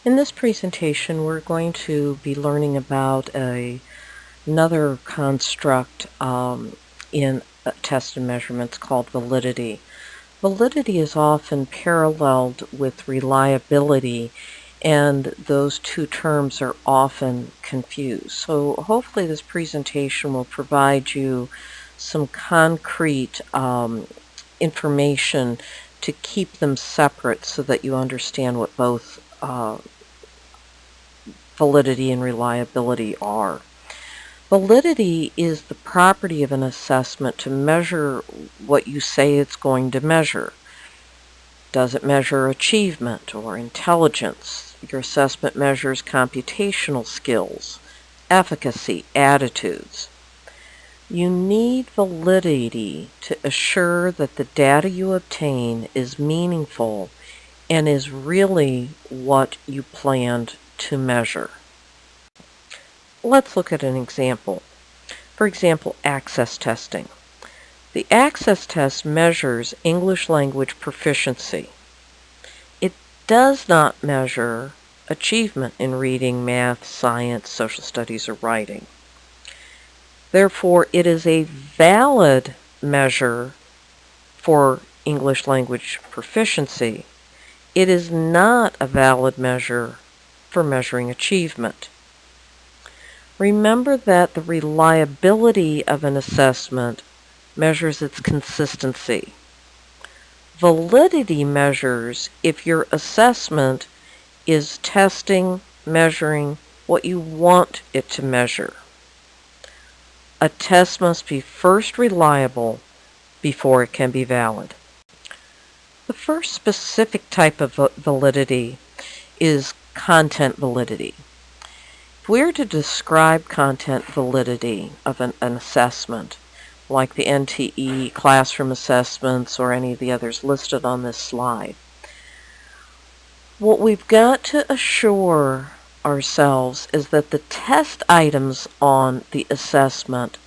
In this presentation, we're going to be learning about another construct in test and measurements called validity. Validity is often paralleled with reliability, and those two terms are often confused. So hopefully this presentation will provide you some concrete information to keep them separate so that you understand what both validity and reliability are. Validity is the property of an assessment to measure what you say it's going to measure. Does it measure achievement or intelligence? Your assessment measures computational skills, efficacy, attitudes. You need validity to assure that the data you obtain is meaningful and is really what you planned to measure. Let's look at an example. For example, access testing. The access test measures English language proficiency. It does not measure achievement in reading, math, science, social studies, or writing. Therefore, it is a valid measure for English language proficiency. It is not a valid measure for measuring achievement. Remember that the reliability of an assessment measures its consistency. Validity measures if your assessment is testing, measuring what you want it to measure. A test must be first reliable before it can be valid. The first specific type of validity is content validity. If we are to describe content validity of an assessment, like the NTE classroom assessments or any of the others listed on this slide, what we've got to assure ourselves is that the test items on the assessment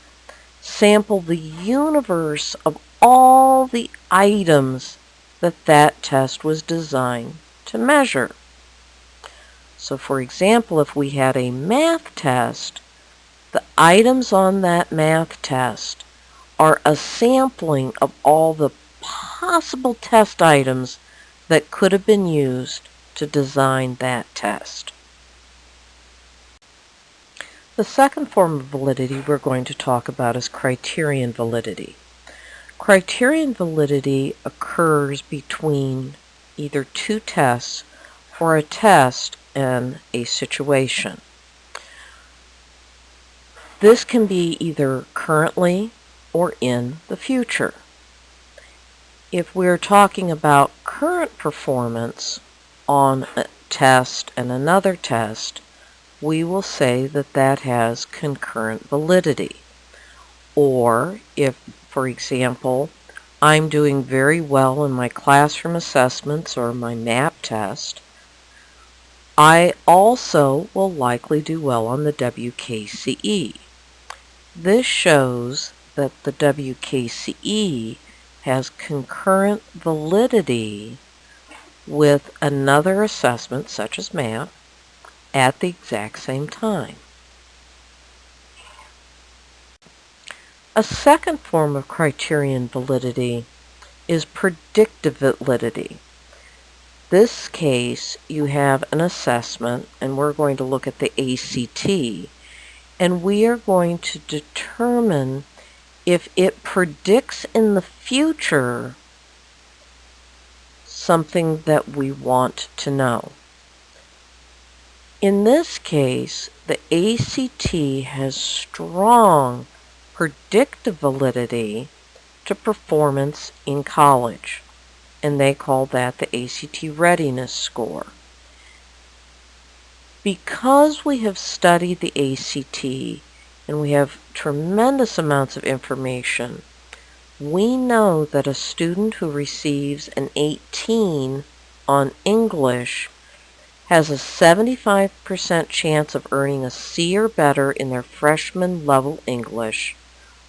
sample the universe of all the items that test was designed to measure. So for example, if we had a math test, the items on that math test are a sampling of all the possible test items that could have been used to design that test. The second form of validity we're going to talk about is criterion validity. Criterion validity occurs between either two tests or a test and a situation. This can be either currently or in the future. If we're talking about current performance on a test and another test, we will say that has concurrent validity. Or if, for example, I'm doing very well in my classroom assessments or my MAP test, I also will likely do well on the WKCE. This shows that the WKCE has concurrent validity with another assessment, such as MAP, at the exact same time. A second form of criterion validity is predictive validity. This case, you have an assessment, and we're going to look at the ACT, and we are going to determine if it predicts in the future something that we want to know. In this case, the ACT has strong predictive validity to performance in college, and they call that the ACT readiness score. Because we have studied the ACT and we have tremendous amounts of information, we know that a student who receives an 18 on English has a 75% chance of earning a C or better in their freshman level English,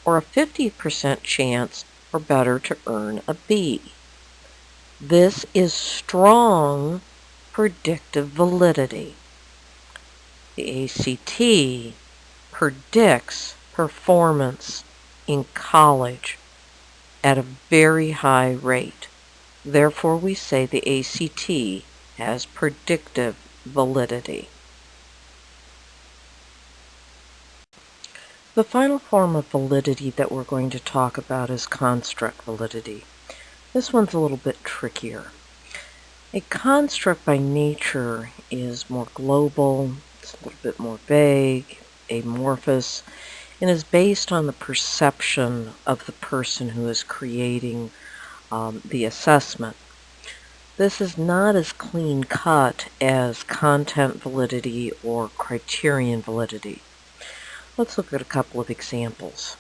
or a 50% chance or better to earn a B. This is strong predictive validity. The ACT predicts performance in college at a very high rate. Therefore, we say the ACT has predictive validity. The final form of validity that we're going to talk about is construct validity. This one's a little bit trickier. A construct by nature is more global, it's a little bit more vague, amorphous, and is based on the perception of the person who is creating the assessment. This is not as clean cut as content validity or criterion validity. Let's look at a couple of examples.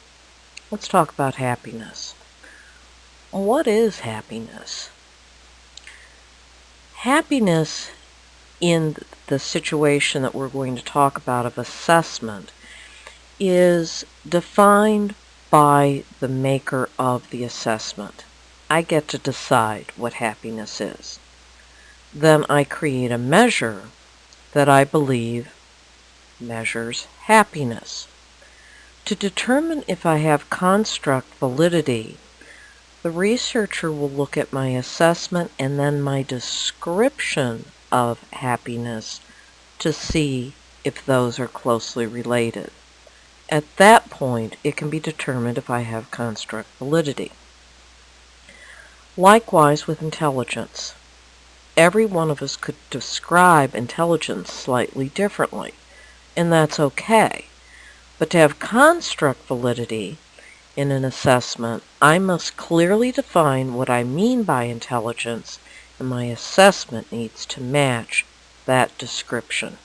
Let's talk about happiness. What is happiness? Happiness in the situation that we're going to talk about of assessment is defined by the maker of the assessment. I get to decide what happiness is. Then I create a measure that I believe measures happiness. To determine if I have construct validity, the researcher will look at my assessment and then my description of happiness to see if those are closely related. At that point, it can be determined if I have construct validity. Likewise with intelligence. Every one of us could describe intelligence slightly differently, and that's okay. But to have construct validity in an assessment, I must clearly define what I mean by intelligence, and my assessment needs to match that description.